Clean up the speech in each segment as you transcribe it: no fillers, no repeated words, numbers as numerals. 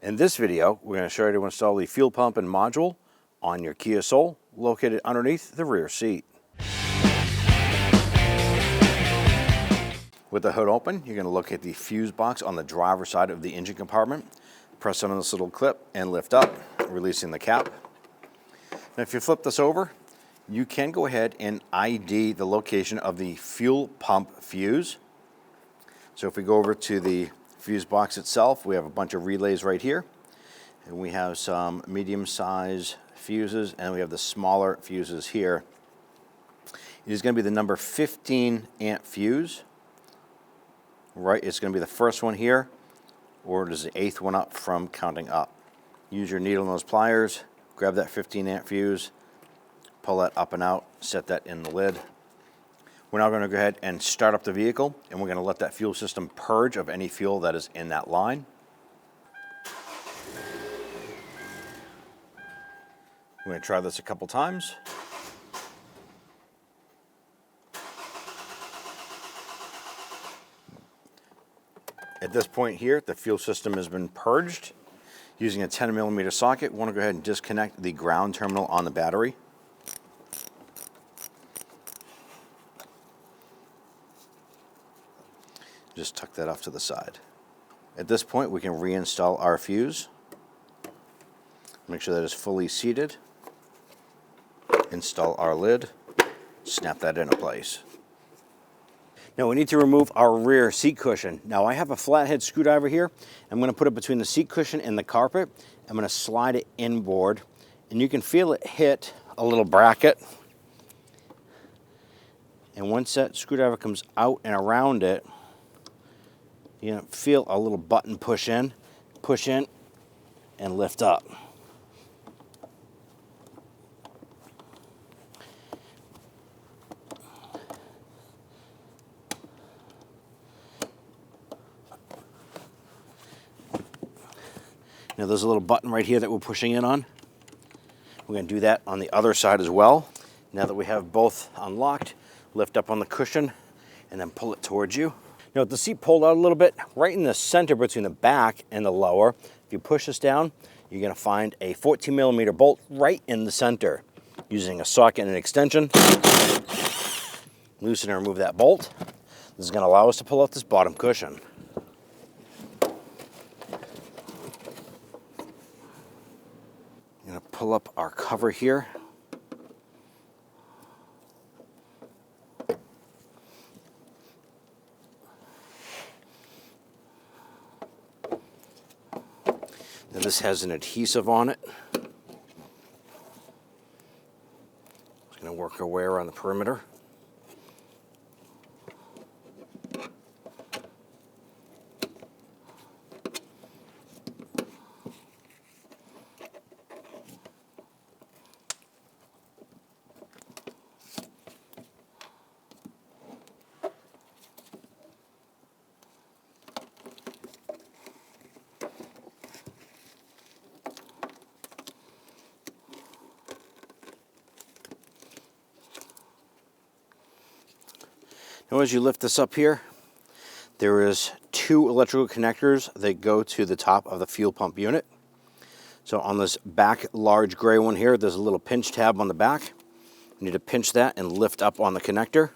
In this video, we're going to show you how to install the fuel pump and module on your Kia Soul, located underneath the rear seat. With the hood open, you're going to locate the fuse box on the driver's side of the engine compartment. Press on this little clip and lift up, releasing the cap. Now, if you flip this over, you can go ahead and ID the location of the fuel pump fuse. So if we go over to the fuse box itself, we have a bunch of relays right here. And we have some medium-sized fuses, and we have the smaller fuses here. It is going to be the number 15 amp fuse. Right, it's going to be the first one here, or it is the 8th one up from counting up. Use your needle nose pliers, grab that 15 amp fuse, pull that up and out, set that in the lid. We're now going to go ahead and start up the vehicle, and we're going to let that fuel system purge of any fuel that is in that line. We're going to try this a couple times. At this point here, the fuel system has been purged. Using a 10mm socket, we want to go ahead and disconnect the ground terminal on the battery. Just tuck that off to the side. At this point, we can reinstall our fuse. Make sure that it's fully seated. Install our lid. Snap that into place. Now we need to remove our rear seat cushion. Now I have a flathead screwdriver here. I'm going to put it between the seat cushion and the carpet. I'm going to slide it inboard, and you can feel it hit a little bracket. And once that screwdriver comes out and around it, you know, feel a little button push in, and lift up. Now there's a little button right here that we're pushing in on. We're going to do that on the other side as well. Now that we have both unlocked, lift up on the cushion and then pull it towards you. Now with the seat pulled out a little bit, right in the center between the back and the lower, if you push this down, you're going to find a 14mm bolt right in the center. Using a socket and an extension, loosen and remove that bolt. This is going to allow us to pull out this bottom cushion. I'm going to pull up our cover here. Now this has an adhesive on it. Just going to work our way around the perimeter. Now as you lift this up here, there is 2 electrical connectors that go to the top of the fuel pump unit. So on this back large gray one here, there's a little pinch tab on the back. You need to pinch that and lift up on the connector.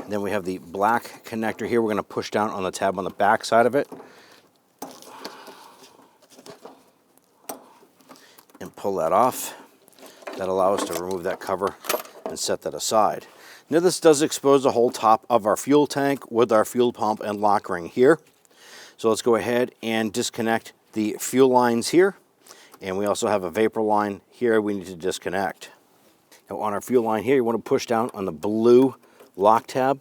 And then we have the black connector here. We're going to push down on the tab on the back side of it and pull that off. That allows us to remove that cover and set that aside. Now this does expose the whole top of our fuel tank with our fuel pump and lock ring here. So let's go ahead and disconnect the fuel lines here. And we also have a vapor line here we need to disconnect. Now on our fuel line here, you want to push down on the blue lock tab.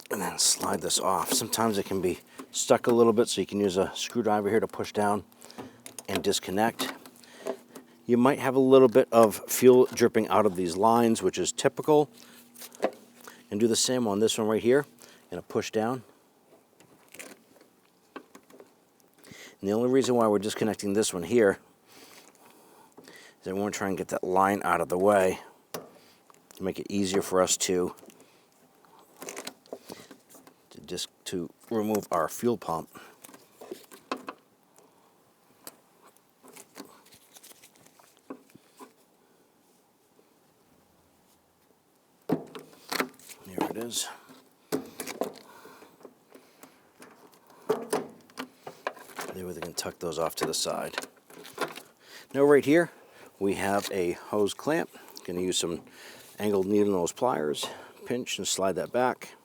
And then slide this off. Sometimes it can be stuck a little bit, so you can use a screwdriver here to push down and disconnect. You might have a little bit of fuel dripping out of these lines, which is typical. And do the same on this one right here. And a push down. And the only reason why we're disconnecting this one here is I want to try and get that line out of the way. to make it easier for us to remove our fuel pump. Here it is. Maybe we can tuck those off to the side. Now right here we have a hose clamp. Going to use some angled needle nose pliers. Pinch and slide that back.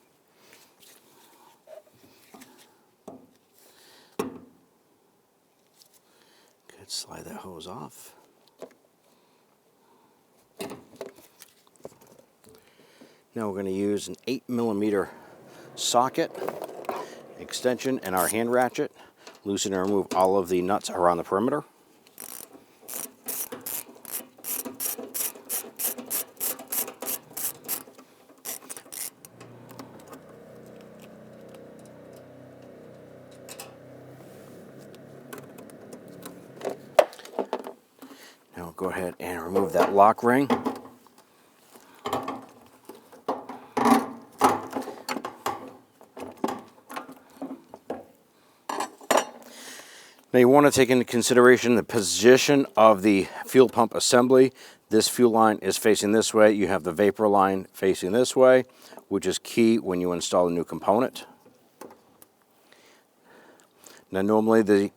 Good, slide that hose off. Now we're going to use an 8mm socket extension and our hand ratchet. Loosen and remove all of the nuts around the perimeter. Now we'll go ahead and remove that lock ring. Now you want to take into consideration the position of the fuel pump assembly. This fuel line is facing this way. You have the vapor line facing this way, which is key when you install a new component. Now normally the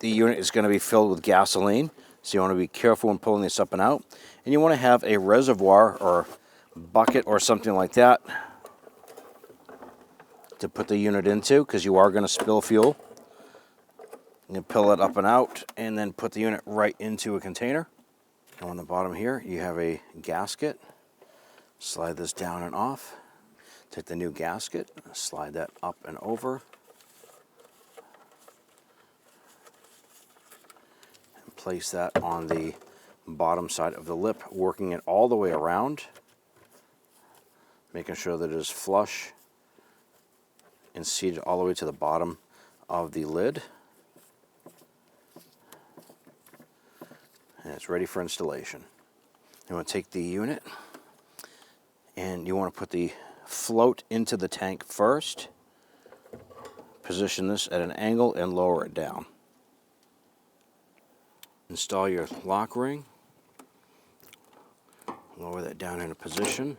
unit is going to be filled with gasoline, so you want to be careful when pulling this up and out. And you want to have a reservoir or bucket or something like that to put the unit into, because you are going to spill fuel. You pull it up and out and then put the unit right into a container. And on the bottom here you have a gasket. Slide this down and off. Take the new gasket, slide that up and over. And place that on the bottom side of the lip, working it all the way around. Making sure that it is flush and seated all the way to the bottom of the lid. And it's ready for installation. You want to take the unit and you want to put the float into the tank first. Position this at an angle and lower it down. Install your lock ring. Lower that down into position.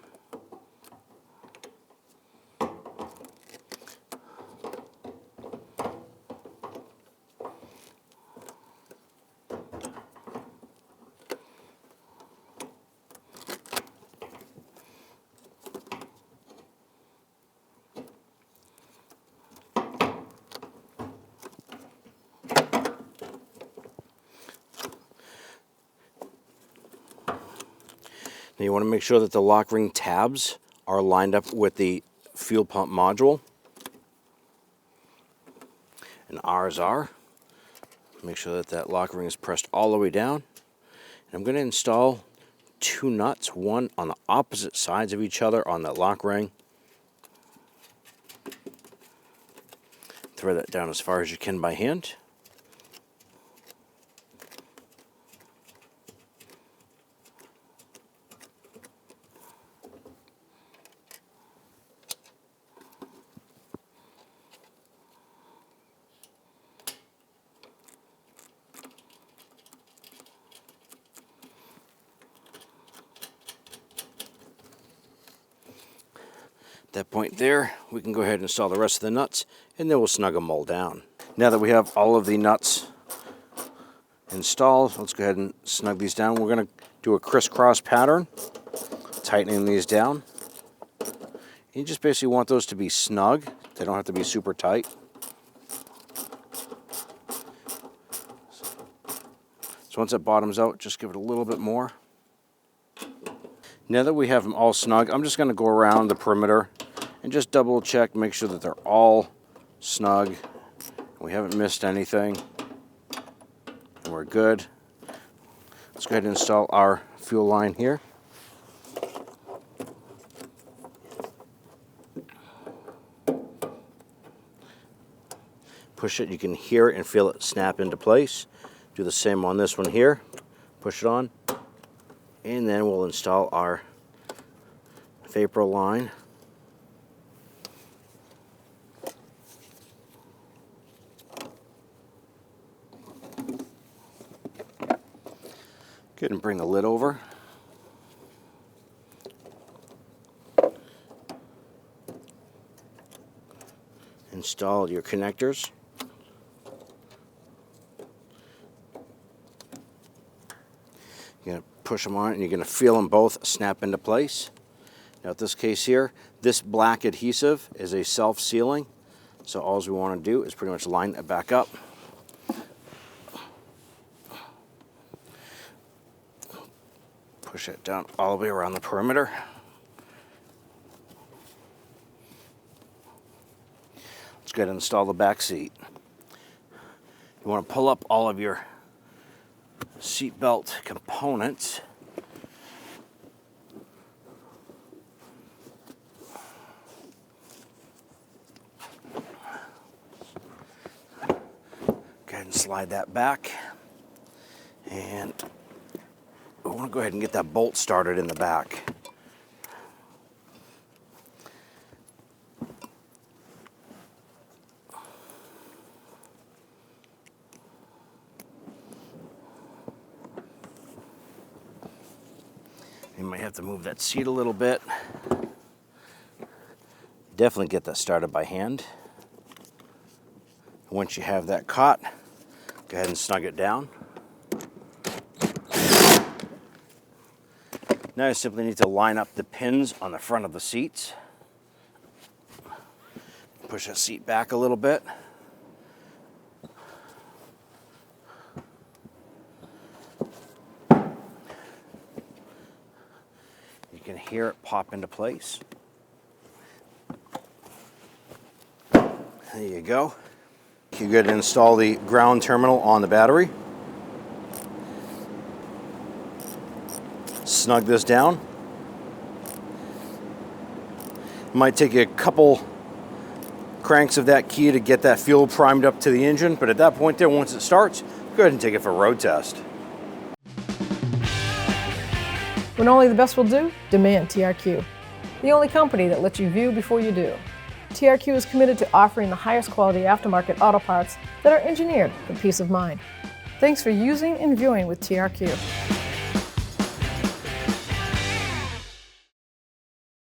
Now you want to make sure that the lock ring tabs are lined up with the fuel pump module. And ours are. Make sure that that lock ring is pressed all the way down. And I'm going to install two nuts, one on the opposite sides of each other on that lock ring. Thread that down as far as you can by hand. At that point there, we can go ahead and install the rest of the nuts, and then we'll snug them all down. Now that we have all of the nuts installed, let's go ahead and snug these down. We're going to do a crisscross pattern, tightening these down. You just basically want those to be snug. They don't have to be super tight. So once that bottoms out, just give it a little bit more. Now that we have them all snug, I'm just going to go around the perimeter and just double check, make sure that they're all snug. We haven't missed anything. And we're good. Let's go ahead and install our fuel line here. Push it, you can hear it and feel it snap into place. Do the same on this one here. Push it on. And then we'll install our vapor line. Good, and bring the lid over. Install your connectors. You're going to push them on and you're going to feel them both snap into place. Now in this case here, this black adhesive is a self-sealing, so all we want to do is pretty much line that back up. Push it down all the way around the perimeter. Let's go ahead and install the back seat. You want to pull up all of your seat belt components. Go ahead and slide that back. And we want to go ahead and get that bolt started in the back. You might have to move that seat a little bit. Definitely get that started by hand. Once you have that caught, go ahead and snug it down. Now you simply need to line up the pins on the front of the seats. Push that seat back a little bit. You can hear it pop into place. There you go. You're good to install the ground terminal on the battery. Snug this down. It might take you a couple cranks of that key to get that fuel primed up to the engine, but at that point there, once it starts, go ahead and take it for a road test. When only the best will do, demand TRQ. The only company that lets you view before you do. TRQ is committed to offering the highest quality aftermarket auto parts that are engineered for peace of mind. Thanks for using and viewing with TRQ.